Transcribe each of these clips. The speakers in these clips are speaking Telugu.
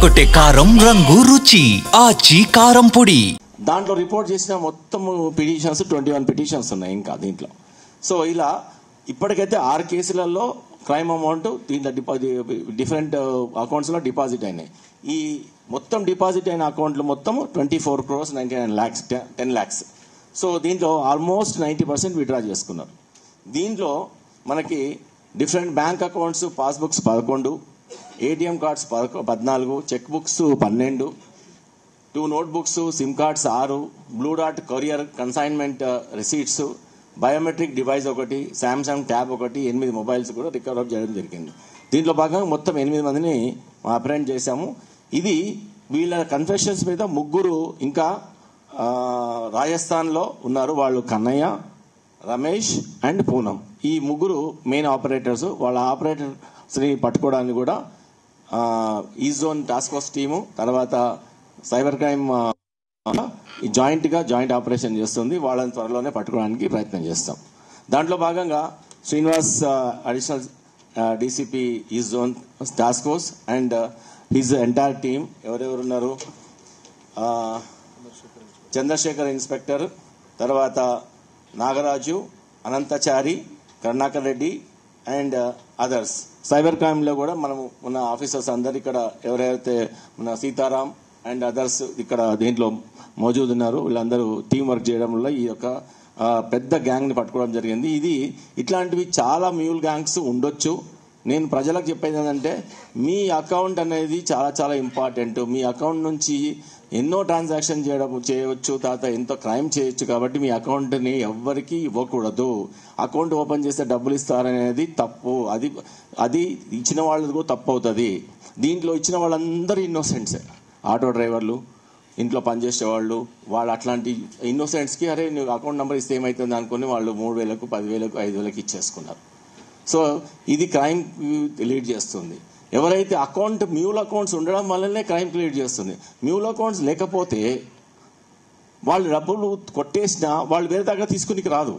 అదరగొట్టే కారం రంగు రుచి ఆచి కారం పొడి. దాంట్లో రిపోర్ట్ చేసిన మొత్తం పిటిషన్స్ 21 పిటిషన్స్ ఉన్నాయి ఇంకా దీంట్లో. సో ఇలా ఇప్పటికైతే 6 కేసులలో క్రైమ్ అమౌంట్ దీంట్లో డిఫరెంట్ అకౌంట్స్లో డిపాజిట్ అయినాయి. ఈ మొత్తం డిపాజిట్ అయిన అకౌంట్లు మొత్తం 24 crores 99 lakhs 10 lakhs. సో దీంట్లో ఆల్మోస్ట్ 90% విత్డ్రా చేసుకున్నారు. దీంట్లో మనకి different bank accounts passbooks 11, ATM cards 14, cheque books 12, 2 notebooks, SIM cards 6, Blue డాట్ courier consignment receipts, biometric device 1, Samsung tab 1, 8 mobiles కూడా రికవర్ చేయడం జరిగింది. దీంట్లో భాగంగా మొత్తం 8 మందిని అప్రెంట్ చేశాము. ఇది వీళ్ళ కన్ఫెషన్స్ మీద 3 ఇంకా రాజస్థాన్లో ఉన్నారు. వాళ్ళు కన్నయ్య, రమేష్ అండ్ పూనం. ఈ 3 మెయిన్ ఆపరేటర్స్. వాళ్ళ ఆపరేటర్స్ని పట్టుకోవడానికి కూడా ఈ జోన్ టాస్క్ ఫోర్స్ టీము, తర్వాత సైబర్ క్రైమ్ జాయింట్ ఆపరేషన్ చేస్తుంది. వాళ్ళని త్వరలోనే పట్టుకోవడానికి ప్రయత్నం చేస్తాం. దాంట్లో భాగంగా శ్రీనివాస్ అడిషనల్ డీసీపీ ఈ zone task force and his entire team ఎవరెవరున్నారు, చంద్రశేఖర్ ఇన్స్పెక్టర్, తర్వాత Nagaraju, Anantachari, Karunakar Reddy and others. Cyber క్రైమ్లో కూడా మనం ఉన్న ఆఫీసర్స్ అందరు ఇక్కడ ఎవరైతే మన సీతారాం అండ్ అదర్స్ ఇక్కడ దీంట్లో మౌజూద్ ఉన్నారు. వీళ్ళందరూ టీం వర్క్ చేయడం వల్ల ఈ యొక్క పెద్ద గ్యాంగ్ని పట్టుకోవడం జరిగింది. ఇట్లాంటివి చాలా మ్యూల్ గ్యాంగ్స్ ఉండొచ్చు. నేను ప్రజలకు చెప్పేది ఏంటంటే మీ అకౌంట్ అనేది చాలా చాలా ఇంపార్టెంట్. మీ అకౌంట్ నుంచి ఎన్నో ట్రాన్సాక్షన్ చేయవచ్చు, తర్వాత ఎంతో క్రైమ్ చేయొచ్చు. కాబట్టి మీ అకౌంట్ని ఎవ్వరికి ఇవ్వకూడదు. అకౌంట్ ఓపెన్ చేస్తే డబ్బులు ఇస్తారనేది తప్పు. అది ఇచ్చిన వాళ్ళకు తప్పు అవుతుంది. దీంట్లో ఇచ్చిన వాళ్ళందరూ ఇన్నోసెంట్సే. ఆటో డ్రైవర్లు, ఇంట్లో పనిచేసేవాళ్ళు, వాళ్ళు అట్లాంటి ఇన్నోసెంట్స్కి అరే నువ్వు అకౌంట్ నెంబర్ ఇస్తే ఏమవుతుంది అనుకుని వాళ్ళు 3,000, 10,000, 5,000 ఇచ్చేసుకున్నారు. సో ఇది క్రైమ్ లీడ్ చేస్తుంది. ఎవరైతే మ్యూల్ అకౌంట్స్ ఉండడం వల్లనే క్రైమ్ లీడ్ చేస్తుంది. మ్యూల్ అకౌంట్స్ లేకపోతే వాళ్ళు డబ్బులు కొట్టేసినా వాళ్ళు వేరే దగ్గర తీసుకునికి రాదు.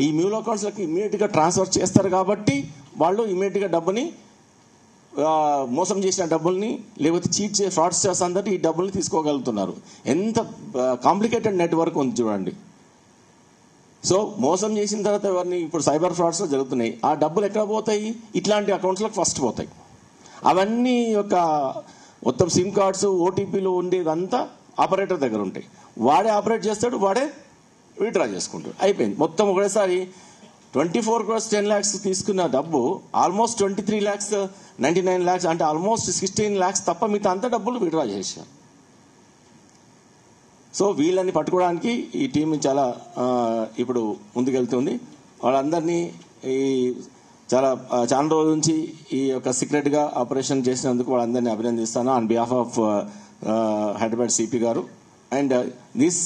ఈ మ్యూల్ అకౌంట్స్లకి ఇమ్మీడియట్గా ట్రాన్స్ఫర్ చేస్తారు కాబట్టి వాళ్ళు ఇమ్మీడియట్గా డబ్బుని మోసం చేసిన డబ్బుల్ని లేకపోతే చీట్ ఫ్రాడ్స్టర్స్ అందరూ ఈ డబ్బుల్ని తీసుకోగలుగుతున్నారు. ఎంత కాంప్లికేటెడ్ నెట్వర్క్ ఉంది చూడండి. సో మోసం చేసిన తర్వాత ఎవరిని ఇప్పుడు సైబర్ ఫ్రాడ్స్లో జరుగుతున్నాయి. ఆ డబ్బులు ఎక్కడ పోతాయి? ఇట్లాంటి అకౌంట్స్లోకి ఫస్ట్ పోతాయి. అవన్నీ యొక్క మొత్తం సిమ్ కార్డ్స్, ఓటీపీలు ఉండేదంతా ఆపరేటర్ దగ్గర ఉంటాయి. వాడే ఆపరేట్ చేస్తాడు, వాడే విత్డ్రా చేసుకుంటాడు. అయిపోయింది. మొత్తం ఒకటేసారి 24 crores 10 lakhs తీసుకున్న డబ్బు ఆల్మోస్ట్ 23,99 lakhs అంటే ఆల్మోస్ట్ 16 lakhs తప్ప మిగతా అంత డబ్బులు విత్డ్రా చేశారు. సో వీళ్ళని పట్టుకోవడానికి ఈ టీం చాలా ఇప్పుడు ముందుకెళ్తుంది. వాళ్ళందరినీ చాలా రోజుల నుంచి ఈ యొక్క సీక్రెట్గా ఆపరేషన్ చేసినందుకు వాళ్ళందరినీ అభినందిస్తాను on behalf of Hyderabad CP గారు. And this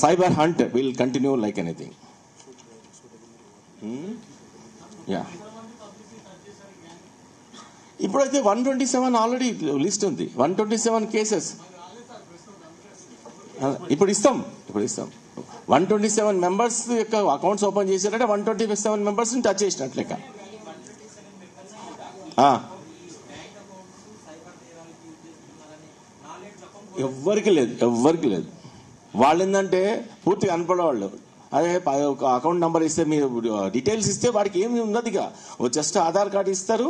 cyber hunt will continue like anything. ఇప్పుడైతే 127 ఆల్రెడీ లిస్ట్ ఉంది. 127 కేసెస్ ఇప్పుడు ఇస్తాం. 127 మెంబర్స్ యొక్క అకౌంట్స్ ఓపెన్ చేశారంటే 127 మెంబర్స్ టచ్ చేసినట్లు లెక్క. ఎవ్వరికి లేదు. వాళ్ళు ఏంటంటే పూర్తిగా అనుపడేవాళ్ళు. అదే అకౌంట్ నెంబర్ ఇస్తే మీరు డీటెయిల్స్ ఇస్తే వాడికి ఏమి ఉన్నదిగా. జస్ట్ ఆధార్ కార్డు ఇస్తారు,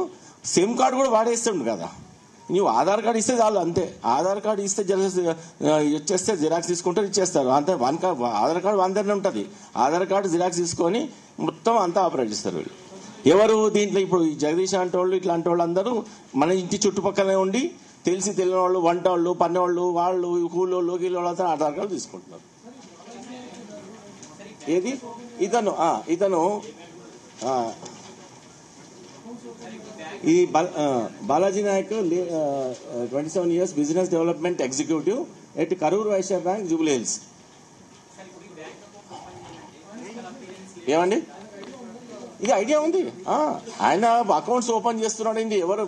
సిమ్ కార్డు కూడా వాడేస్తుండు కదా. నువ్వు ఆధార్ కార్డు ఇస్తే చాలు, అంతే. ఆధార్ కార్డు ఇస్తే వచ్చేస్తే జిరాక్స్ తీసుకుంటారు, ఇచ్చేస్తారు అంతే. ఆధార్ కార్డు అందరినీ ఉంటుంది. ఆధార్ కార్డు జిరాక్స్ తీసుకొని మొత్తం అంతా ఆపరేట్ చేస్తారు వీళ్ళు. ఎవరు దీంట్లో ఇప్పుడు జగదీష్ అంటే వాళ్ళు ఇట్లాంటి వాళ్ళు అందరూ మన ఇంటి చుట్టుపక్కలనే ఉండి తెలియని వాళ్ళు, వంట వాళ్ళు, పన్నెవాళ్ళు, వాళ్ళు కూలోళ్ళు గీళ్ళతో ఆధార్ కార్డు తీసుకుంటున్నారు. ఏది ఇతను ఈ Balaji Naik 27 years business development executive at Karur Vysya bank, Jubilee Hills. ఏమండి ఇది ఐడియా ఉంది. ఆయన అకౌంట్స్ ఓపెన్ చేస్తున్నాడు. ఎవరు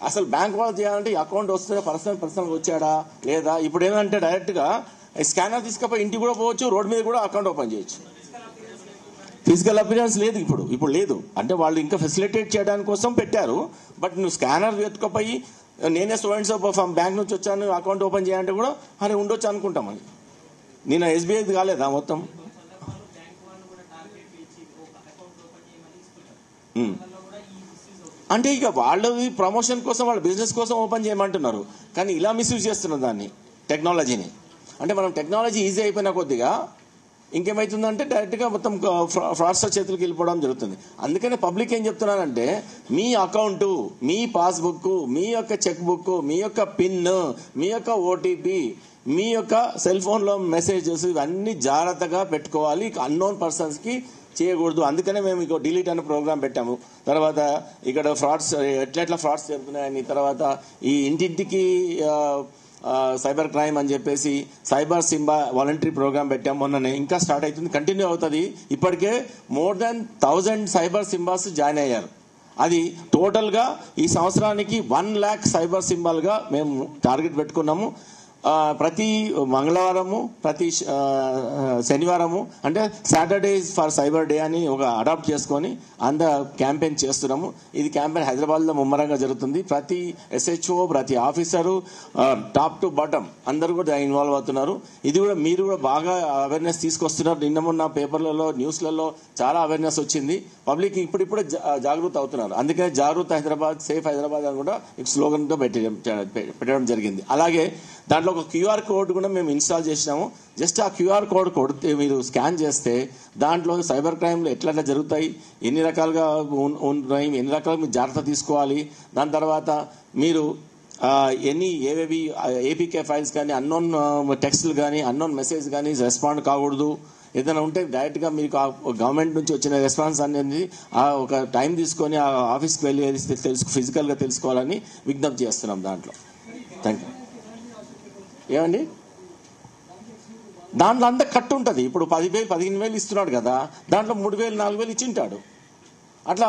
అసలు బ్యాంక్ వాళ్ళు చేయాలంటే అకౌంట్ వస్తే పర్సనల్ వచ్చాడా లేదా? ఇప్పుడు ఏంటంటే డైరెక్ట్గా స్కానర్ తీసుకపోయి ఇంటికి కూడా పోవచ్చు, రోడ్ మీద కూడా అకౌంట్ ఓపెన్ చేయొచ్చు. ఫిజికల్ అపియరెన్స్ లేదు ఇప్పుడు లేదు. అంటే వాళ్ళు ఇంకా ఫెసిలిటేట్ చేయడానికి కోసం పెట్టారు. బట్ నువ్వు స్కానర్ ఎత్తుకపోయి నేనే స్టూడెంట్స్ బ్యాంక్ నుంచి వచ్చాను అకౌంట్ ఓపెన్ చేయాలంటే కూడా అరే ఉండొచ్చు అనుకుంటామని. నేను ఎస్బీఐది కాలేదా మొత్తం? అంటే ఇక వాళ్ళది ప్రమోషన్ కోసం వాళ్ళ బిజినెస్ కోసం ఓపెన్ చేయమంటున్నారు, కానీ ఇలా మిస్యూజ్ చేస్తున్నారు దాన్ని, టెక్నాలజీని. అంటే మనం టెక్నాలజీ ఈజీ అయిపోయిన కొద్దిగా ఇంకేమవుతుందంటే డైరెక్ట్గా మొత్తం ఫ్రాడ్స్టర్ చేతులకు వెళ్ళిపోవడం జరుగుతుంది. అందుకనే పబ్లిక్ ఏం చెప్తున్నానంటే మీ అకౌంటు, మీ పాస్బుక్, మీ యొక్క చెక్ బుక్, మీ యొక్క పిన్, మీ యొక్క ఓటీపీ, మీ యొక్క సెల్ ఫోన్లో మెసేజెస్ ఇవన్నీ జాగ్రత్తగా పెట్టుకోవాలి. అన్నోన్ పర్సన్స్కి చేయకూడదు. అందుకనే మేము ఇక డిలీట్ అనే ప్రోగ్రామ్ పెట్టాము. తర్వాత ఇక్కడ ఫ్రాడ్స్ ఎట్లా ఫ్రాడ్స్ జరుగుతున్నాయని, తర్వాత ఈ ఇంటింటికి సైబర్ క్రైమ్ అని చెప్పేసి సైబర్ సింబా వాలంటరీ ప్రోగ్రామ్ పెట్టాము మొన్ననే. ఇంకా స్టార్ట్ అవుతుంది, కంటిన్యూ అవుతుంది. ఇప్పటికే మోర్ దాన్ 1000 సైబర్ సింబాస్ జాయిన్ అయ్యారు. అది టోటల్గా ఈ సంవత్సరానికి 1 lakh సైబర్ సింబాల్గా మేము టార్గెట్ పెట్టుకున్నాము. ప్రతి మంగళవారము, ప్రతి శనివారము, అంటే సాటర్డేస్ ఫర్ సైబర్ డే అని ఒక అడాప్ట్ చేసుకొని క్యాంపెయిన్ చేస్తున్నాము. ఇది క్యాంపెయిన్ హైదరాబాద్లో ముమ్మరంగా జరుగుతుంది. ప్రతి SHO, ప్రతి ఆఫీసరు, టాప్ టు బాటమ్ అందరూ కూడా ఇన్వాల్వ్ అవుతున్నారు. ఇది కూడా మీరు కూడా బాగా అవేర్నెస్ తీసుకొస్తున్నారు. నిన్న మొన్న పేపర్లలో, న్యూస్లలో చాలా అవేర్నెస్ వచ్చింది. పబ్లిక్ ఇప్పుడిప్పుడే జాగృత అవుతున్నారు. అందుకనే జాగృత హైదరాబాద్, సేఫ్ హైదరాబాద్ అని కూడా స్లోగన్తో పెట్టడం జరిగింది. అలాగే దాంట్లో ఒక QR కోడ్ కూడా మేము ఇన్స్టాల్ చేసినాము. జస్ట్ ఆ QR కోడ్ కొడితే, మీరు స్కాన్ చేస్తే దాంట్లో సైబర్ క్రైమ్లు ఎట్లా జరుగుతాయి, ఎన్ని రకాలుగా ఉన్నాయి, ఎన్ని రకాలుగా మీరు జాగ్రత్త తీసుకోవాలి. దాని తర్వాత మీరు ఏవేవి APK ఫైల్స్ కానీ, అన్నోన్ టెక్స్ట్లు కానీ, అన్నోన్ మెసేజ్ కానీ రెస్పాండ్ కాకూడదు. ఏదైనా ఉంటే డైరెక్ట్గా మీకు గవర్నమెంట్ నుంచి వచ్చిన రెస్పాన్స్ అనేది ఒక టైం తీసుకొని ఆ ఆఫీస్కి వెళ్ళి ఫిజికల్గా తెలుసుకోవాలని విజ్ఞప్తి చేస్తున్నాం దాంట్లో. Thank you. ఏమండి, దాంట్లో అంతా కట్టు ఉంటుంది. ఇప్పుడు 10,000 15,000 ఇస్తున్నాడు కదా, దాంట్లో 3,000 4,000 ఇచ్చింటాడు. అట్లా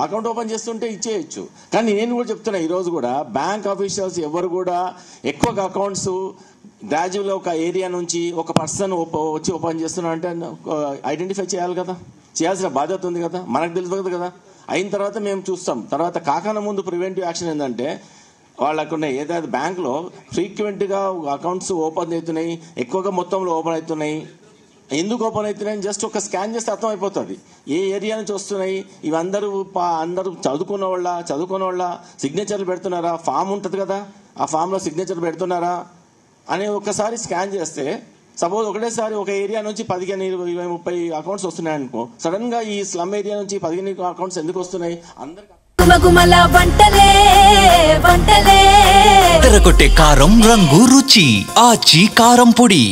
అకౌంట్ ఓపెన్ చేస్తుంటే ఇచ్చేయచ్చు. కానీ నేను కూడా చెప్తున్నా, ఈరోజు కూడా బ్యాంక్ ఆఫీషియల్స్ ఎవరు కూడా ఎక్కువగా అకౌంట్స్ గ్రాడ్యువల్ ఒక ఏరియా నుంచి ఒక పర్సన్ వచ్చి ఓపెన్ చేస్తున్నారంటే ఐడెంటిఫై చేయాలి కదా, చేయాల్సిన బాధ్యత ఉంది కదా, మనకు తెలియదు కదా. అయిన తర్వాత మేము చూస్తాం. తర్వాత కాకన ముందు ప్రివెంటివ్ యాక్షన్ ఏంటంటే, వాళ్ళకున్న ఏదైతే బ్యాంక్లో ఫ్రీక్వెంట్గా అకౌంట్స్ ఓపెన్ అవుతున్నాయి, ఎక్కువగా మొత్తంలో ఓపెన్ అవుతున్నాయి, ఎందుకు ఓపెన్ అవుతున్నాయి జస్ట్ ఒక స్కాన్ చేస్తే అర్థమైపోతుంది. ఏ ఏరియా నుంచి వస్తున్నాయి, ఇవి అందరూ చదువుకున్న వాళ్ళ సిగ్నేచర్లు పెడుతున్నారా, ఫామ్ ఉంటుంది కదా, ఆ ఫామ్లో సిగ్నేచర్ పెడుతున్నారా అని ఒక్కసారి స్కాన్ చేస్తే, సపోజ్ ఒకటేసారి ఒక ఏరియా నుంచి 15, 20, 30 అకౌంట్స్ వస్తున్నాయి అనుకో, సడన్ గా ఈ స్లమ్ ఏరియా నుంచి 15 అకౌంట్స్ ఎందుకు వస్తున్నాయి అందరికి తెరకొట్టే కారం రంగు రుచి ఆచి కారం పొడి.